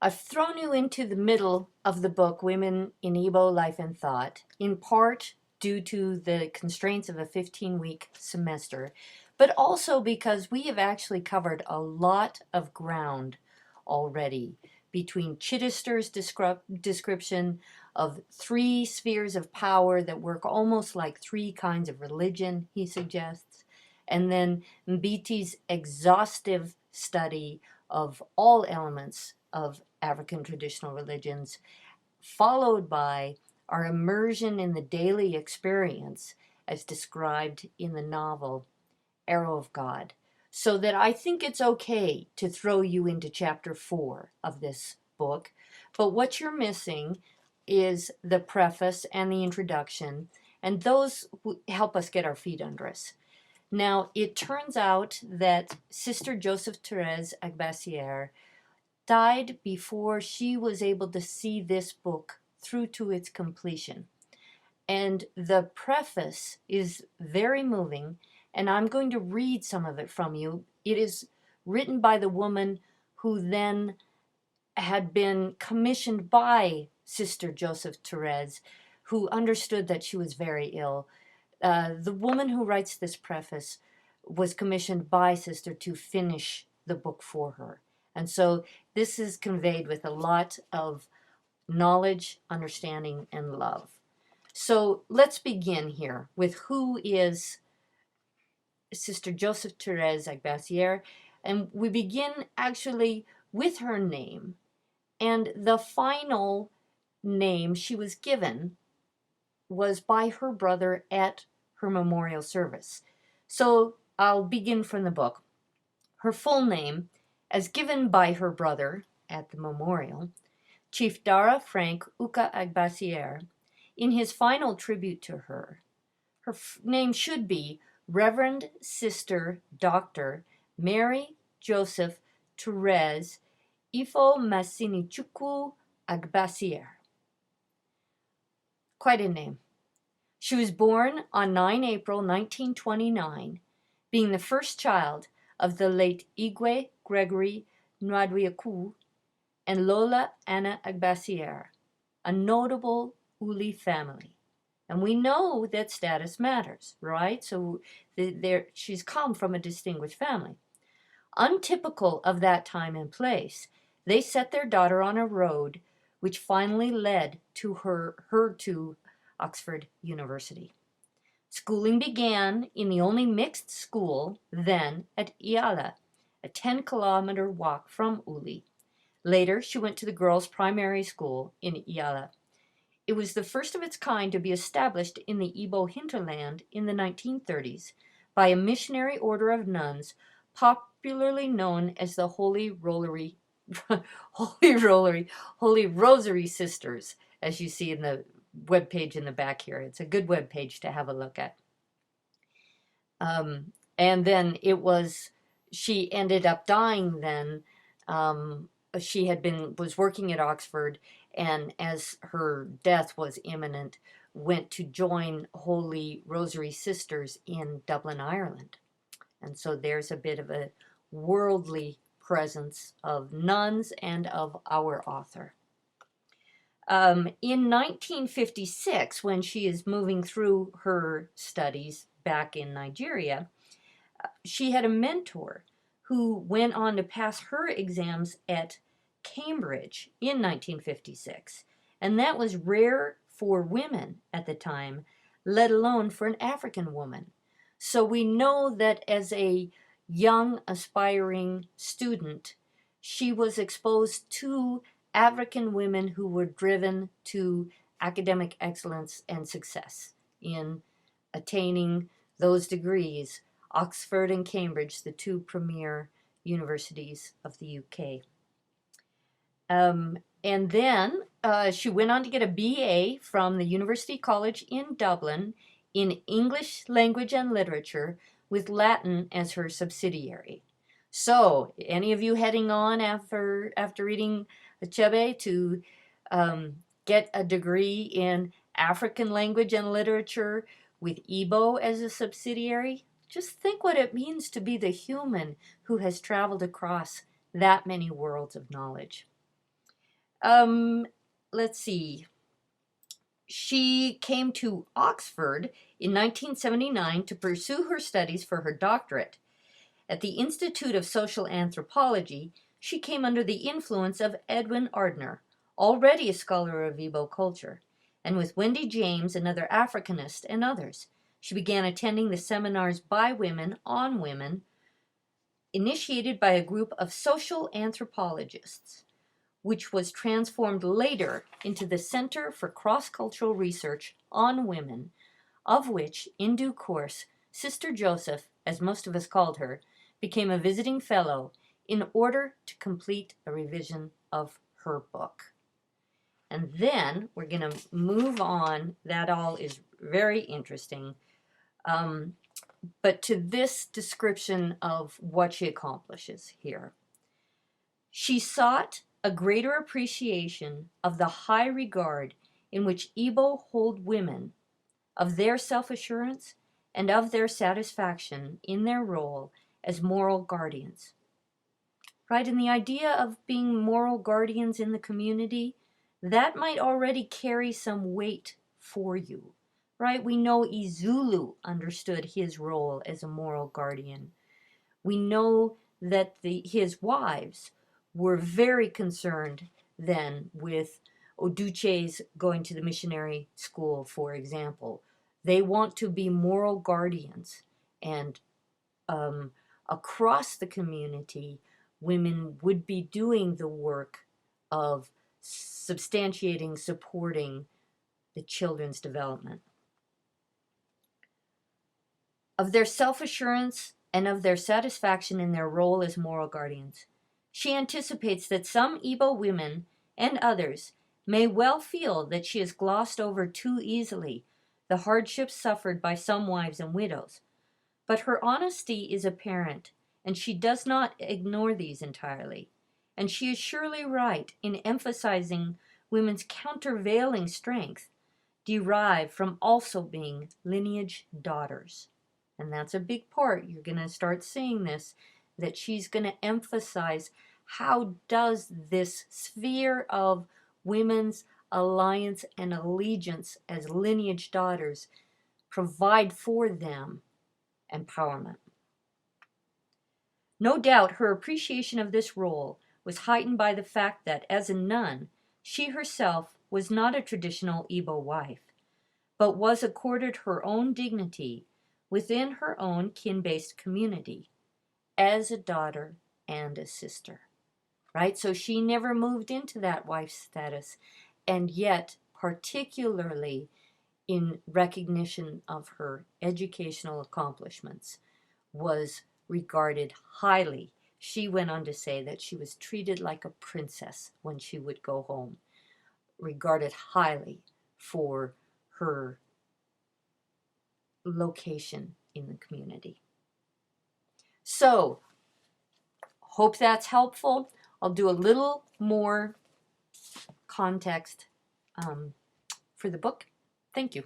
I've thrown you into the middle of the book, Women in Igbo Life and Thought, in part due to the constraints of a 15-week semester, but also because we have actually covered a lot of ground already between Chittister's description of three spheres of power that work almost like three kinds of religion, he suggests, and then Mbiti's exhaustive study of all elements of African traditional religions, followed by our immersion in the daily experience as described in the novel Arrow of God. So that I think it's okay to throw you into chapter 4 of this book. But what you're missing is the preface and the introduction, and those help us get our feet under us. Now, it turns out that Sister Joseph Therese Agbasiere died before she was able to see this book through to its completion. And the preface is very moving, and I'm going to read some of it from you. It is written by the woman who then had been commissioned by Sister Joseph Therese, who understood that she was very ill. The woman who writes this preface was commissioned by Sister to finish the book for her. And so this is conveyed with a lot of knowledge, understanding, and love. So let's begin here with who is Sister Joseph Therese Agbasiere. And we begin actually with her name. And the final name she was given was by her brother at her memorial service. So I'll begin from the book. Her full name, as given by her brother at the memorial, Chief Dara Frank Uka Agbasiere, in his final tribute to her, her name should be Reverend Sister Dr. Mary Joseph Therese Ifo Masinichukwu Agbasiere. Quite a name. She was born on 9 April 1929, being the first child of the late Igwe Gregory Nwadwiaku and Lola Anna Agbasiere, a notable Uli family. And we know that status matters, right? So she's come from a distinguished family. Untypical of that time and place, they set their daughter on a road which finally led to her to Oxford University. Schooling began in the only mixed school then at Iala, a 10-kilometer walk from Uli. Later, she went to the girls' primary school in Iala. It was the first of its kind to be established in the Igbo hinterland in the 1930s by a missionary order of nuns popularly known as the Holy Rosary Sisters, as you see in the webpage in the back here. It's a good webpage to have a look at. And then she ended up dying then. She was working at Oxford, and as her death was imminent, went to join Holy Rosary Sisters in Dublin, Ireland. And so there's a bit of a worldly presence of nuns and of our author. In 1956, when she is moving through her studies back in Nigeria, she had a mentor who went on to pass her exams at Cambridge in 1956. And that was rare for women at the time, let alone for an African woman. So we know that as a young, aspiring student, she was exposed to African women who were driven to academic excellence and success in attaining those degrees. Oxford and Cambridge, the two premier universities of the UK. And then she went on to get a BA from the University College in Dublin in English Language and Literature with Latin as her subsidiary. So, any of you heading on after reading Achebe to get a degree in African Language and Literature with Igbo as a subsidiary? Just think what it means to be the human who has traveled across that many worlds of knowledge. Um, let's see. She came to Oxford in 1979 to pursue her studies for her doctorate. At the Institute of Social Anthropology, she came under the influence of Edwin Ardner, already a scholar of Igbo culture, and with Wendy James, another Africanist, and others. She began attending the seminars by women on women, initiated by a group of social anthropologists, which was transformed later into the Center for Cross-Cultural Research on Women, of which, in due course, Sister Joseph, as most of us called her, became a visiting fellow in order to complete a revision of her book. And then we're going to move on. That all is very interesting. But to this description of what she accomplishes here. She sought a greater appreciation of the high regard in which Igbo hold women, of their self-assurance, and of their satisfaction in their role as moral guardians. Right? And the idea of being moral guardians in the community, that might already carry some weight for you. Right? We know Izulu understood his role as a moral guardian. We know that his wives were very concerned then with Oduche's going to the missionary school, for example. They want to be moral guardians, and across the community, women would be doing the work of substantiating, supporting the children's development. Of their self-assurance and of their satisfaction in their role as moral guardians. She anticipates that some Igbo women and others may well feel that she has glossed over too easily the hardships suffered by some wives and widows. But her honesty is apparent, and she does not ignore these entirely. And she is surely right in emphasizing women's countervailing strength derived from also being lineage daughters. And that's a big part. You're going to start seeing this, that she's going to emphasize how does this sphere of women's alliance and allegiance as lineage daughters provide for them empowerment. No doubt her appreciation of this role was heightened by the fact that, as a nun, she herself was not a traditional Igbo wife, but was accorded her own dignity within her own kin-based community as a daughter and a sister, right? So she never moved into that wife status, and yet, particularly in recognition of her educational accomplishments, was regarded highly. She went on to say that she was treated like a princess when she would go home, regarded highly for her location in the community. So, hope that's helpful. I'll do a little more context for the book. Thank you.